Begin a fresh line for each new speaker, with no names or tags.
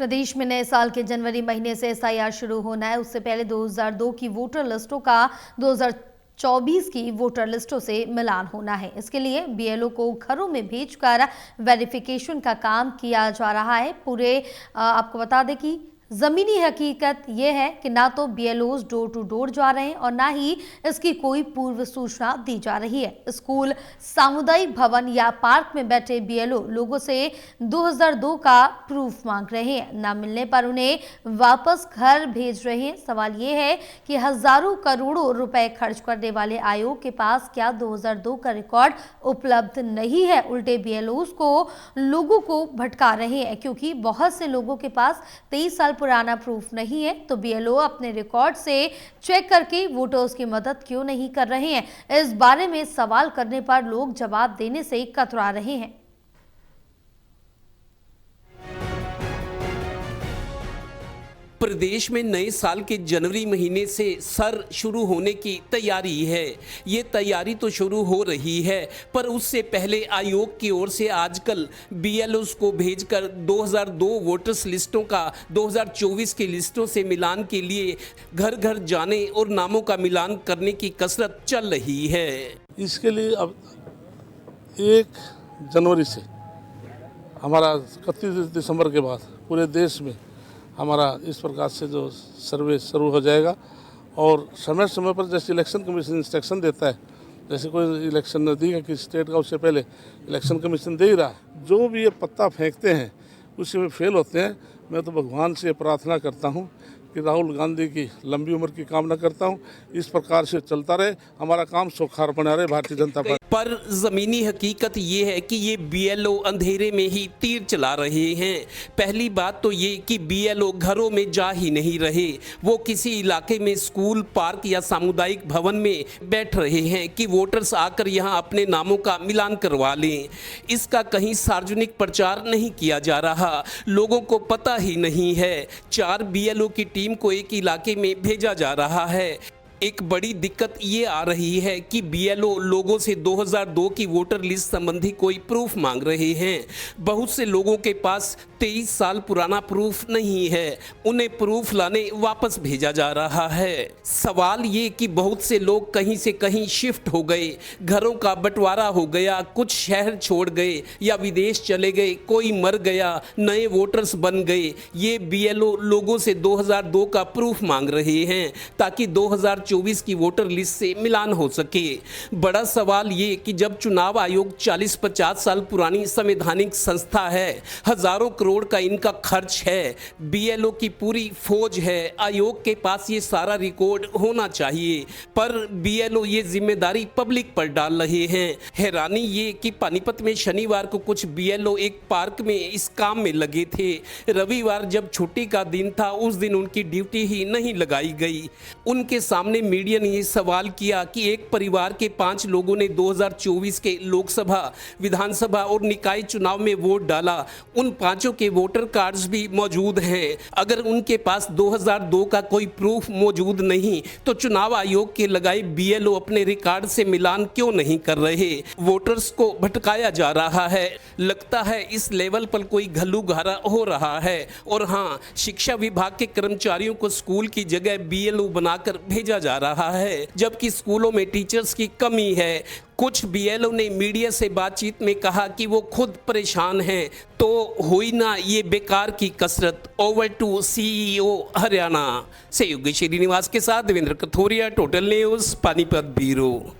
प्रदेश में नए साल के जनवरी महीने से एसआईआर शुरू होना है। उससे पहले 2002 की वोटर लिस्टों का 2024 की वोटर लिस्टों से मिलान होना है। इसके लिए बीएलओ को घरों में भेजकर वेरिफिकेशन का काम किया जा रहा है। आपको बता दें कि जमीनी हकीकत यह है कि ना तो बीएलओज डोर टू डोर जा रहे हैं और ना ही इसकी कोई पूर्व सूचना दी जा रही है। स्कूल, सामुदायिक भवन या पार्क में बैठे बीएलओ लोगों से 2002 का प्रूफ मांग रहे हैं। ना मिलने पर उन्हें वापस घर भेज रहे हैं। सवाल यह है कि हजारों करोड़ों रुपए खर्च करने वाले आयोग के पास क्या 2002 का रिकॉर्ड उपलब्ध नहीं है। उल्टे बीएलओज को लोगों को भटका रहे हैं, क्योंकि बहुत से लोगों के पास 23 साल पुराना प्रूफ नहीं है। तो बीएलओ अपने रिकॉर्ड से चेक करके वोटर्स की मदद क्यों नहीं कर रहे हैं। इस बारे में सवाल करने पर लोग जवाब देने से कतरा रहे हैं।
प्रदेश में नए साल के जनवरी महीने से सर शुरू होने की तैयारी है। ये तैयारी तो शुरू हो रही है, पर उससे पहले आयोग की ओर से आजकल बीएलओस को भेजकर 2002 वोटर्स लिस्टों का 2024 की लिस्टों से मिलान के लिए घर घर जाने और नामों का मिलान करने की कसरत चल रही है।
इसके लिए अब 1 जनवरी से हमारा 31 दिसंबर के बाद पूरे देश में हमारा इस प्रकार से जो सर्वे शुरू हो जाएगा और समय समय पर जैसे इलेक्शन कमीशन इंस्ट्रक्शन देता है, जैसे कोई इलेक्शन नज़दीक है कि स्टेट का, उससे पहले इलेक्शन कमीशन दे ही रहा है। जो भी ये पत्ता फेंकते हैं उसी में फेल होते हैं। मैं तो भगवान से प्रार्थना करता हूँ कि राहुल गांधी की लंबी उम्र की कामना करता हूँ। इस प्रकार से चलता रहे, हमारा काम सुखार बना रहे भारतीय जनता पार्टी।
पर जमीनी हकीकत ये है कि ये बीएलओ अंधेरे में ही तीर चला रहे हैं। पहली बात तो ये कि बीएलओ घरों में जा ही नहीं रहे, वो किसी इलाके में स्कूल, पार्क या सामुदायिक भवन में बैठ रहे हैं कि वोटर्स आकर यहाँ अपने नामों का मिलान करवा लें। इसका कहीं सार्वजनिक प्रचार नहीं किया जा रहा, लोगों को पता ही नहीं है। 4 बीएलओ की टीम को एक इलाके में भेजा जा रहा है। एक बड़ी दिक्कत ये आ रही है कि बीएलओ लोगों से 2002 की वोटर लिस्ट संबंधी कोई प्रूफ मांग रहे हैं। बहुत से लोगों के पास 23 साल पुराना प्रूफ नहीं है, उन्हें प्रूफ लाने वापस भेजा जा रहा है। सवाल ये कि बहुत से लोग कहीं से कहीं शिफ्ट हो गए, घरों का बंटवारा हो गया, कुछ शहर छोड़ गए या विदेश चले गए, कोई मर गया, नए वोटर्स बन गए। ये बीएलओ लोगों से 2002 का प्रूफ मांग रहे हैं ताकि 2024 की वोटर लिस्ट से मिलान हो सके। बड़ा सवाल ये कि जब चुनाव आयोग 40-50 साल पुरानी संवैधानिक संस्था है, हजारों करोड़ का इनका खर्च है, बीएलओ की पूरी फौज है, आयोग के पास ये सारा रिकॉर्ड होना चाहिए, पर बीएलओ ये जिम्मेदारी पब्लिक पर डाल रहे हैं। हैरानी ये कि पानीपत में शनिवार को कुछ बीएलओ एक पार्क में इस काम में लगे थे। रविवार जब छुट्टी का दिन था, उस दिन उनकी ड्यूटी ही नहीं लगाई गई। उनके सामने मीडिया ने ये सवाल किया कि एक परिवार के 5 लोगों ने 2024 के लोकसभा, विधानसभा और निकाय चुनाव में वोट डाला। उन 5 के वोटर कार्ड्स भी मौजूद हैं। अगर उनके पास 2002 का कोई प्रूफ मौजूद नहीं तो चुनाव आयोग के लगाए बीएलओ अपने रिकॉर्ड से मिलान क्यों नहीं कर रहे। वोटर्स को भटकाया जा रहा है। लगता है इस लेवल पर कोई घल्लूघारा हो रहा है। और हाँ, शिक्षा विभाग के कर्मचारियों को स्कूल की जगह बीएलओ बनाकर भेजा जा रहा है, जबकि स्कूलों में टीचर्स की कमी है। कुछ बीएलओ ने मीडिया से बातचीत में कहा कि वो खुद परेशान हैं। तो हुई ना ये बेकार की कसरत। ओवर टू सीईओ हरियाणा से योगेश श्रीनिवास के साथ Devendra Kathoria, total news, Panipat bureau.